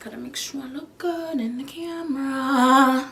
Gotta make sure I look good in the camera.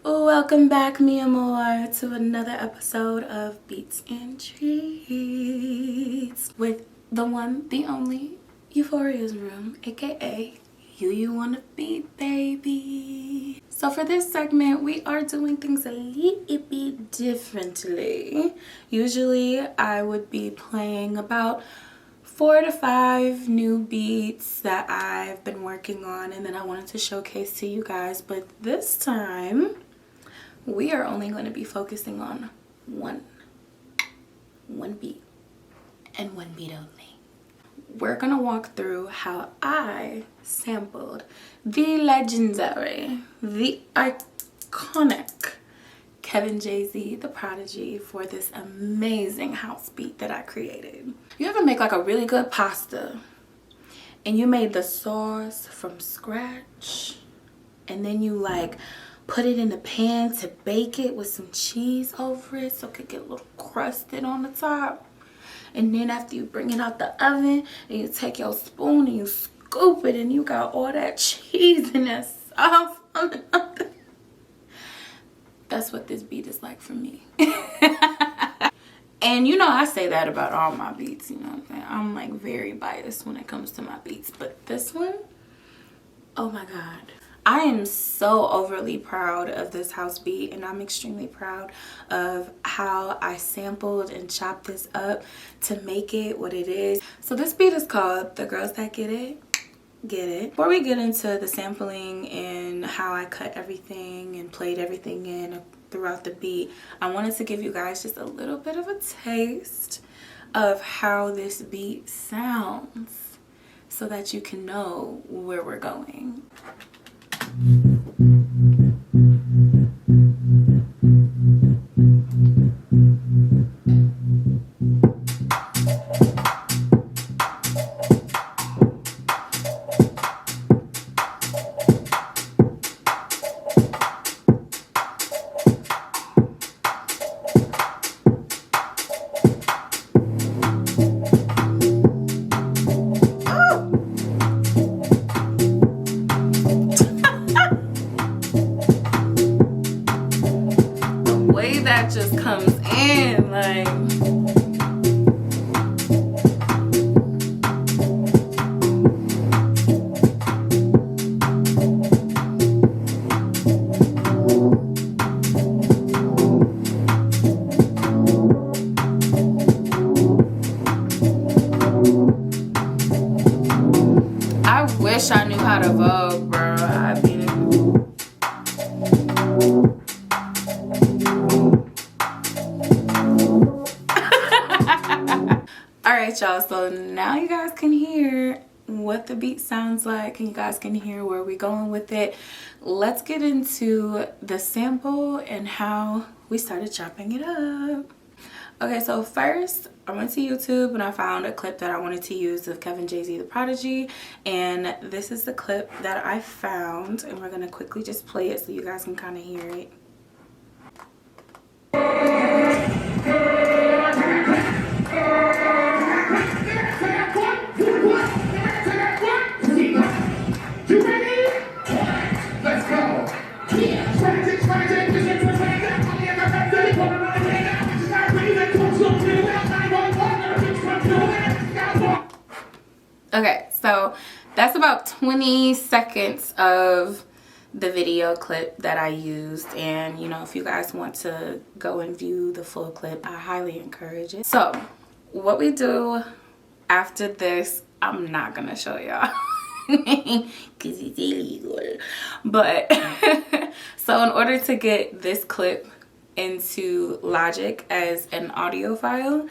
Welcome back, mi amor, to another episode of Beats and Treats with the one, the only EuphoriasRoom, aka you wanna be, baby. So for this segment, we are doing things a little bit differently. Usually I would be playing about 4 to 5 new beats that I've been working on, and then I wanted to showcase to you guys. But this time we are only going to be focusing on one beat and one beat only. We're gonna walk through how I sampled the legendary, the iconic Kevin JZ Prodigy for this amazing house beat that I created. You ever make like a really good pasta and you made the sauce from scratch and then you like put it in the pan to bake it with some cheese over it so it could get a little crusted on the top? And then after you bring it out the oven and you take your spoon and you scoop it and you got all that cheese and that sauce on the That's what this beat is like for me. And you know I say that about all my beats, you know what I'm saying? I'm like very biased when it comes to my beats. But this one, oh my God. I am so overly proud of this house beat, and I'm extremely proud of how I sampled and chopped this up to make it what it is. So this beat is called The Girls That Get It, Get It. Before we get into the sampling and how I cut everything and played everything in throughout the beat, I wanted to give you guys just a little bit of a taste of how this beat sounds so that you can know where we're going. That just comes in like I wish I knew how to vogue, bro. I mean, alright y'all, so now you guys can hear what the beat sounds like and you guys can hear where we're going with it. Let's get into the sample and how we started chopping it up. Okay, so first I went to YouTube and I found a clip that I wanted to use of Kevin JZ Prodigy, and this is the clip that I found, and we're gonna quickly just play it so you guys can kind of hear it. Okay, so that's about 20 seconds of the video clip that I used, and you know, if you guys want to go and view the full clip, I highly encourage it. So what we do after this, I'm not gonna show y'all because it's illegal, but so in order to get this clip into Logic as an audio file,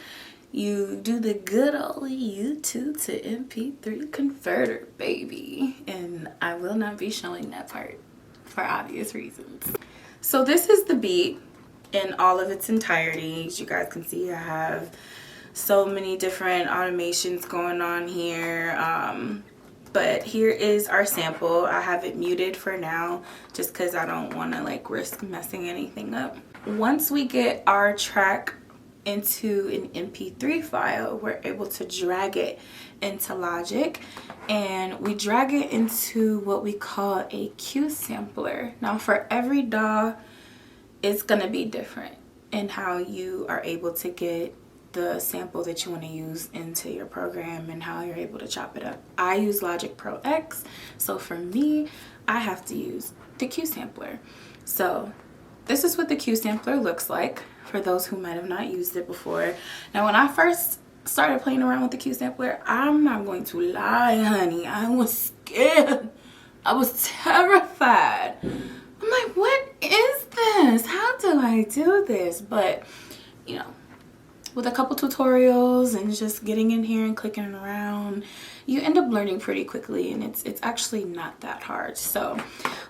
you do the good old YouTube to MP3 converter, baby. And I will not be showing that part for obvious reasons. So this is the beat in all of its entirety. As you guys can see, I have so many different automations going on here. But here is our sample. I have it muted for now just because I don't want to like risk messing anything up. Once we get our track into an MP3 file, we're able to drag it into Logic, and we drag it into what we call a Q sampler. Now for every DAW, it's gonna be different in how you are able to get the sample that you want to use into your program and how you're able to chop it up. I use Logic Pro X, so for me, I have to use the Q sampler. So this is what the Q sampler looks like for those who might have not used it before. Now when I first started playing around with the Q sampler, I'm not going to lie, honey, I was scared. I was terrified. I'm like, what is this? How do I do this? But you know, with a couple tutorials and just getting in here and clicking around, you end up learning pretty quickly, and it's actually not that hard. So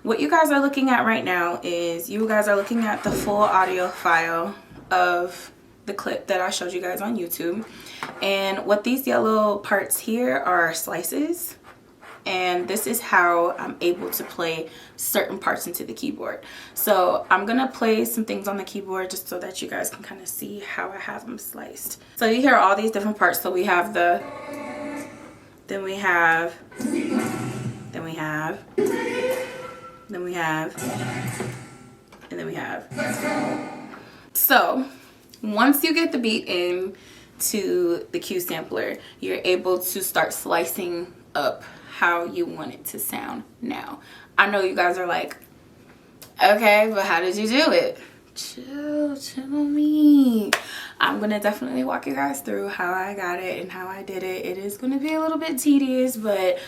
what you guys are looking at right now is you guys are looking at the full audio file of the clip that I showed you guys on YouTube. And what these yellow parts here are slices. And this is how I'm able to play certain parts into the keyboard. So I'm gonna play some things on the keyboard just so that you guys can kind of see how I have them sliced. So you hear all these different parts. So we have the, then we have, then we have, then we have, and then we have. So once you get the beat in to the Q sampler, you're able to start slicing up how you want it to sound. Now I know you guys are like, okay, but how did you do it? Chill on me. I'm gonna definitely walk you guys through how I got it and how I did it. It is gonna be a little bit tedious, but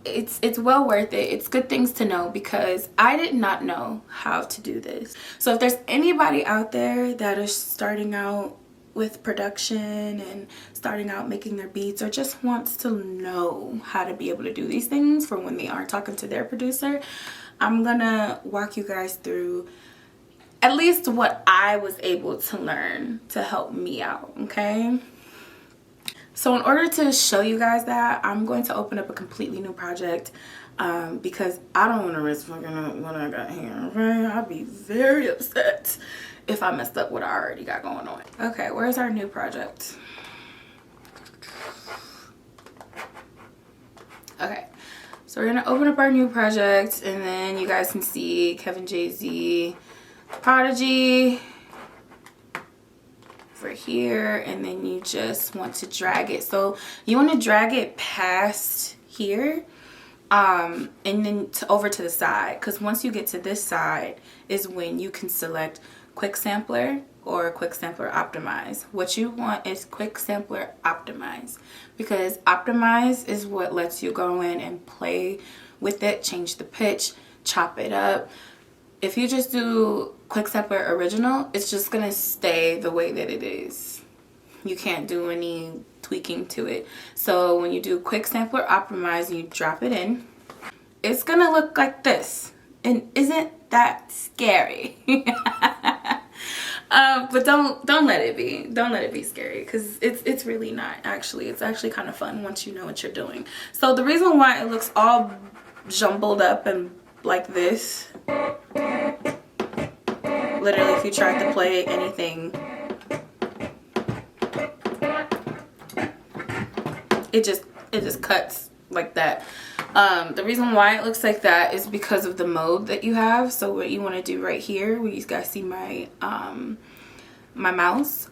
it's well worth it. It's good things to know because I did not know how to do this. So if there's anybody out there that is starting out with production and starting out making their beats, or just wants to know how to be able to do these things for when they are talking to their producer, I'm gonna walk you guys through at least what I was able to learn to help me out, okay? So in order to show you guys that, I'm going to open up a completely new project because I don't want to risk fucking up what I got here, okay? I'll be very upset if I messed up what I already got going on. Okay, where's our new project? Okay, so we're gonna open up our new project, and then you guys can see Kevin JZ Prodigy over here, and then you just want to drag it. So you want to drag it past here and then over to the side, because once you get to this side is when you can select Quick Sampler or Quick Sampler Optimize. What you want is Quick Sampler Optimize, because Optimize is what lets you go in and play with it, change the pitch, chop it up. If you just do Quick Sampler Original, it's just gonna stay the way that it is. You can't do any tweaking to it. So when you do Quick Sampler Optimize and you drop it in, it's gonna look like this. And isn't that scary? But don't let it be. Don't let it be scary, because it's really not. Actually, it's actually kind of fun once you know what you're doing. So the reason why it looks all jumbled up and like this, literally if you tried to play anything, it just cuts like that. The reason why it looks like that is because of the mode that you have. So what you want to do right here, where you guys see my my mouse,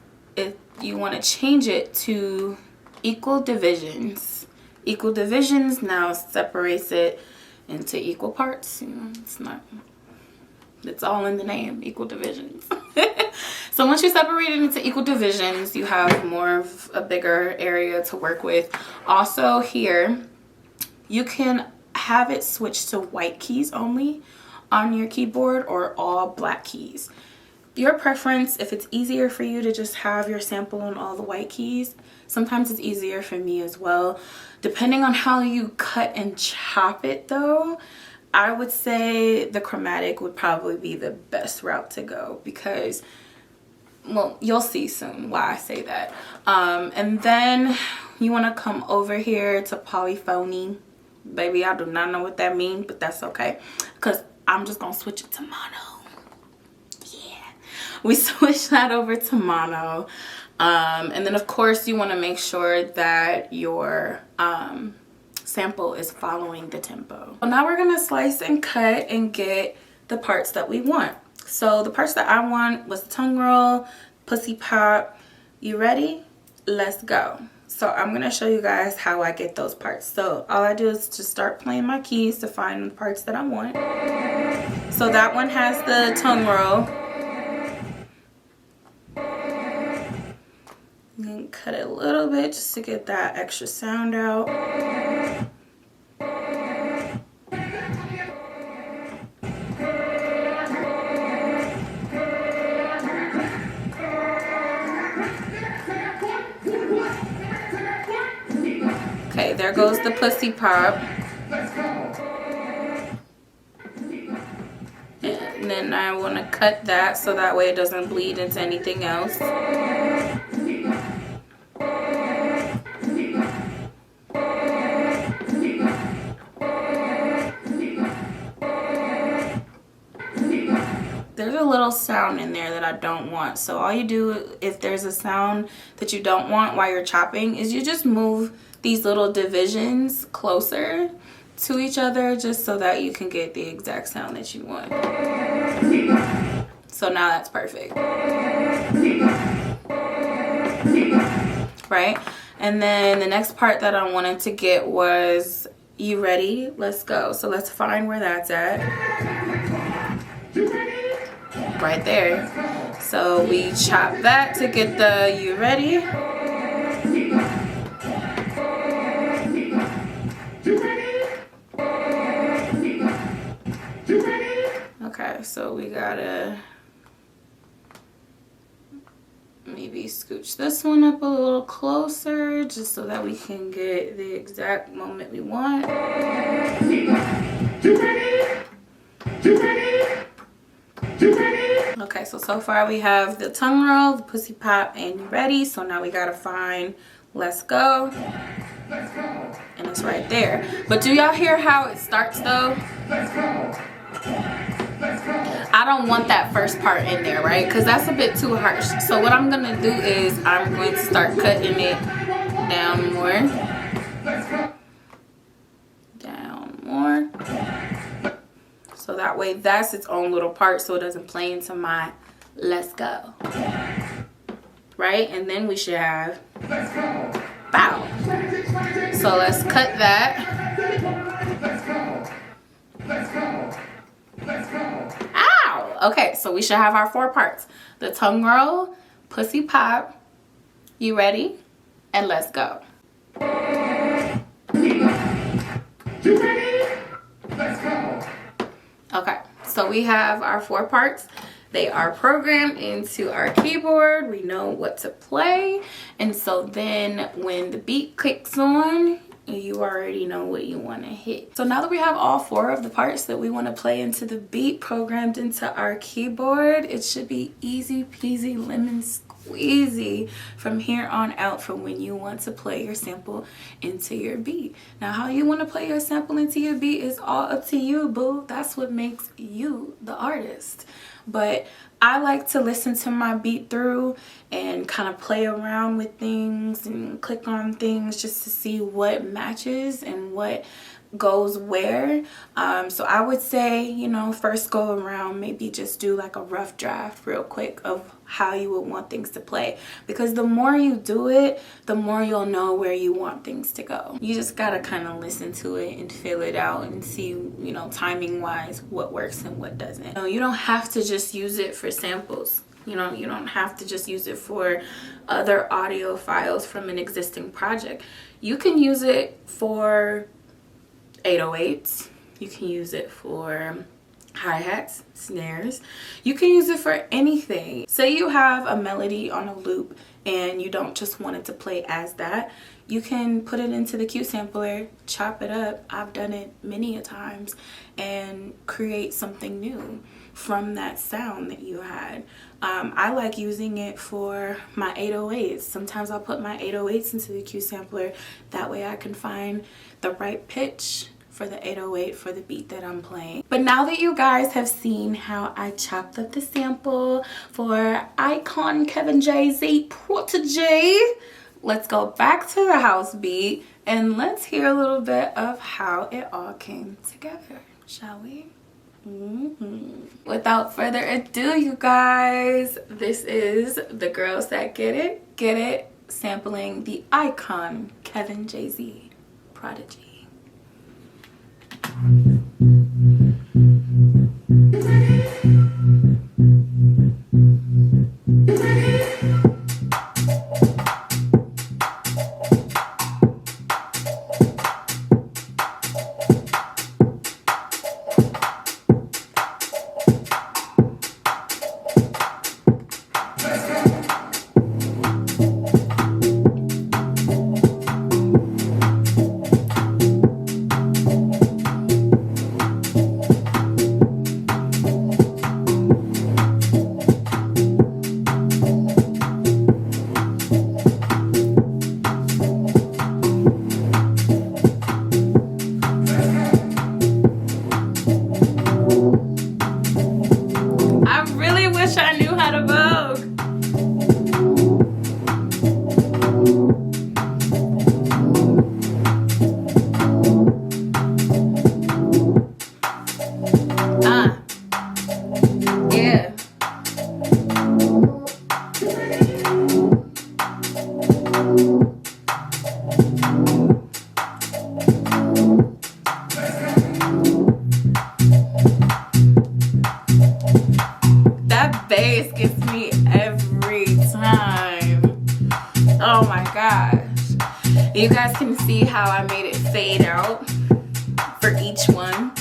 you want to change it to equal divisions. Equal divisions now separates it into equal parts. You know, it's all in the name, equal divisions. So once you separate it into equal divisions, you have more of a bigger area to work with. Also here, you can have it switch to white keys only on your keyboard or all black keys. Your preference, if it's easier for you to just have your sample on all the white keys. Sometimes it's easier for me as well. Depending on how you cut and chop it though, I would say the chromatic would probably be the best route to go, because, well, you'll see soon why I say that. And then you want to come over here to polyphony. Baby, I do not know what that means, but that's okay, because I'm just going to switch it to mono. Yeah. we switch that over to mono. And then of course you want to make sure that your sample is following the tempo. So now we're gonna slice and cut and get the parts that we want. So the parts that I want was the tongue roll, pussy pop. You ready? Let's go. So I'm gonna show you guys how I get those parts. So all I do is just start playing my keys to find the parts that I want. So that one has the tongue roll. And cut it a little bit just to get that extra sound out. Okay, there goes the pussy pop. And then I want to cut that so that way it doesn't bleed into anything else. There's a little sound in there that I don't want. So all you do if there's a sound that you don't want while you're chopping is you just move these little divisions closer to each other just so that you can get the exact sound that you want. So now that's perfect. Right? And then the next part that I wanted to get was, you ready? Let's go. So let's find where that's at. Right there. So we chop that to get the you ready. Okay, so we gotta maybe scooch this one up a little closer just so that we can get the exact moment we want. Okay, so far we have the tongue roll, the pussy pop, and you ready. So now we gotta find let's go. And it's right there. But do y'all hear how it starts though? I don't want that first part in there, right? Because that's a bit too harsh. So what I'm gonna do is I'm going to start cutting it down more. Down more. So that way that's its own little part so it doesn't play into my let's go. Right? And then we should have bow. So let's cut that. Ow! Okay, so we should have our 4 parts. The tongue roll, pussy pop, you ready? And let's go. Okay, so we have our 4 parts. They are programmed into our keyboard. We know what to play. And so then when the beat clicks on, you already know what you want to hit. So now that we have all 4 of the parts that we want to play into the beat programmed into our keyboard, it should be easy peasy lemon squeezy from here on out for when you want to play your sample into your beat. Now how you want to play your sample into your beat is all up to you, boo. That's what makes you the artist. But I like to listen to my beat through and kind of play around with things and click on things just to see what matches and what goes where. So I would say, you know, first go around, maybe just do like a rough draft real quick of how you would want things to play, because the more you do it, the more you'll know where you want things to go. You just gotta kind of listen to it and feel it out and see, you know, timing wise what works and what doesn't. You know, you don't have to just use it for samples. You know, you don't have to just use it for other audio files from an existing project. You can use it for 808s. You can use it for hi-hats, snares. You can use it for anything. Say you have a melody on a loop and you don't just want it to play as that. You can put it into the Q sampler, chop it up. I've done it many a times, and create something new from that sound that you had. I like using it for my 808s. Sometimes I'll put my 808s into the Q sampler. That way I can find the right pitch for the 808 for the beat that I'm playing. But now that you guys have seen how I chopped up the sample for icon Kevin JZ Prodigy, let's go back to the house beat and let's hear a little bit of how it all came together, shall we? Without further ado, you guys, this is the girls that get it, sampling the icon Kevin JZ Prodigy. Bass gets me every time. Oh my gosh. You guys can see how I made it fade out for each one.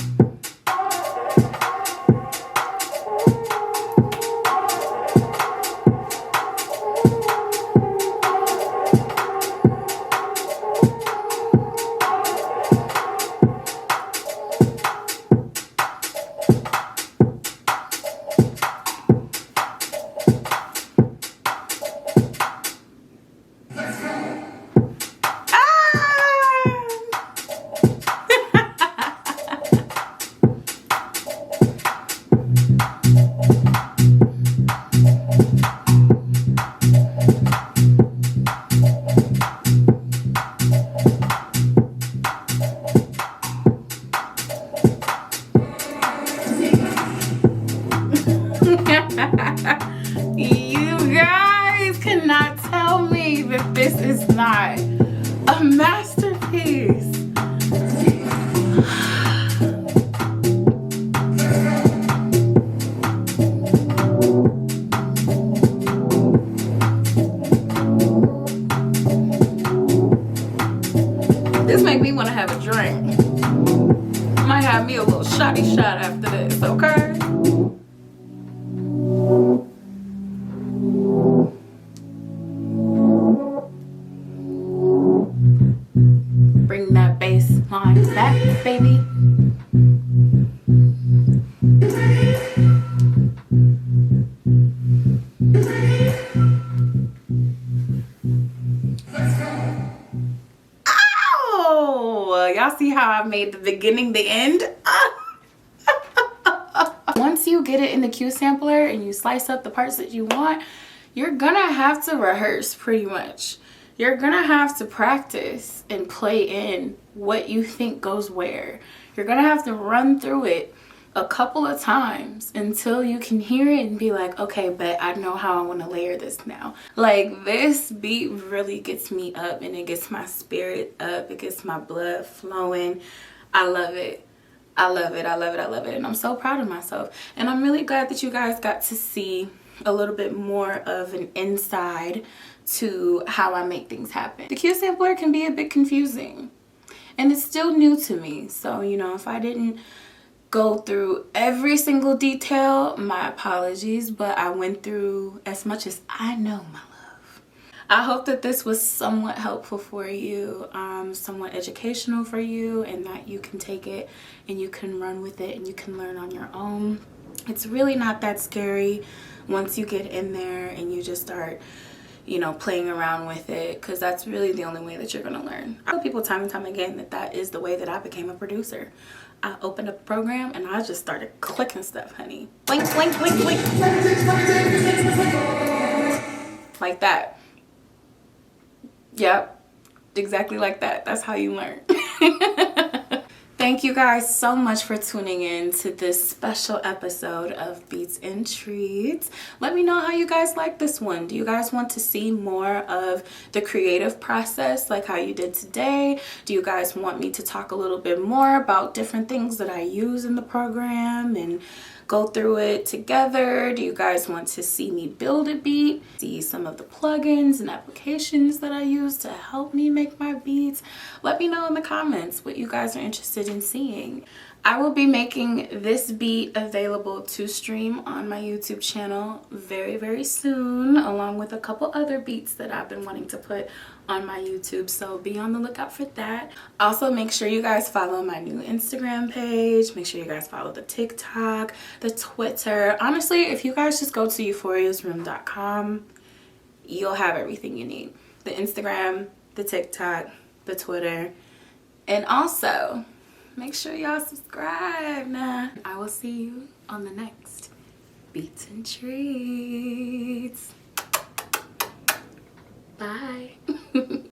You guys cannot tell me that this is not a masterpiece. This make me want to have a drink. Might have me a little shotty shot after this, okay? Bring that bass line back, baby. Oh, y'all see how I made the beginning the end? Once you get it in the Q sampler and you slice up the parts that you want, you're gonna have to rehearse pretty much. You're gonna have to practice and play in what you think goes where. You're gonna have to run through it a couple of times until you can hear it and be like, okay, but I know how I want to layer this now. Like, this beat really gets me up and it gets my spirit up. It gets my blood flowing. I love it. I love it. I love it. I love it. And I'm so proud of myself. And I'm really glad that you guys got to see a little bit more of an inside to how I make things happen. The Q sampler can be a bit confusing and it's still new to me. So, you know, if I didn't go through every single detail, my apologies, but I went through as much as I know, my love. I hope that this was somewhat helpful for you, somewhat educational for you, and that you can take it and you can run with it and you can learn on your own. It's really not that scary once you get in there and you just start, you know, playing around with it, because that's really the only way that you're going to learn. I tell people time and time again that that is the way that I became a producer. I opened up a program and I just started clicking stuff, honey. Blink, blink, blink, blink. Like that. Yep. Exactly like that. That's how you learn. Thank you guys so much for tuning in to this special episode of Beats and Treats. Let me know how you guys like this one. Do you guys want to see more of the creative process like how you did today? Do you guys want me to talk a little bit more about different things that I use in the program and go through it together? Do you guys want to see me build a beat? See some of the plugins and applications that I use to help me make my beats? Let me know in the comments what you guys are interested in seeing. I will be making this beat available to stream on my YouTube channel very, very soon, along with a couple other beats that I've been wanting to put on my YouTube, so be on the lookout for that. Also, make sure you guys follow my new Instagram page. Make sure you guys follow the TikTok, the Twitter. Honestly, if you guys just go to EuphoriasRoom.com, you'll have everything you need. The Instagram, the TikTok, the Twitter, and also make sure y'all subscribe now. I will see you on the next Beats and Treats. Bye.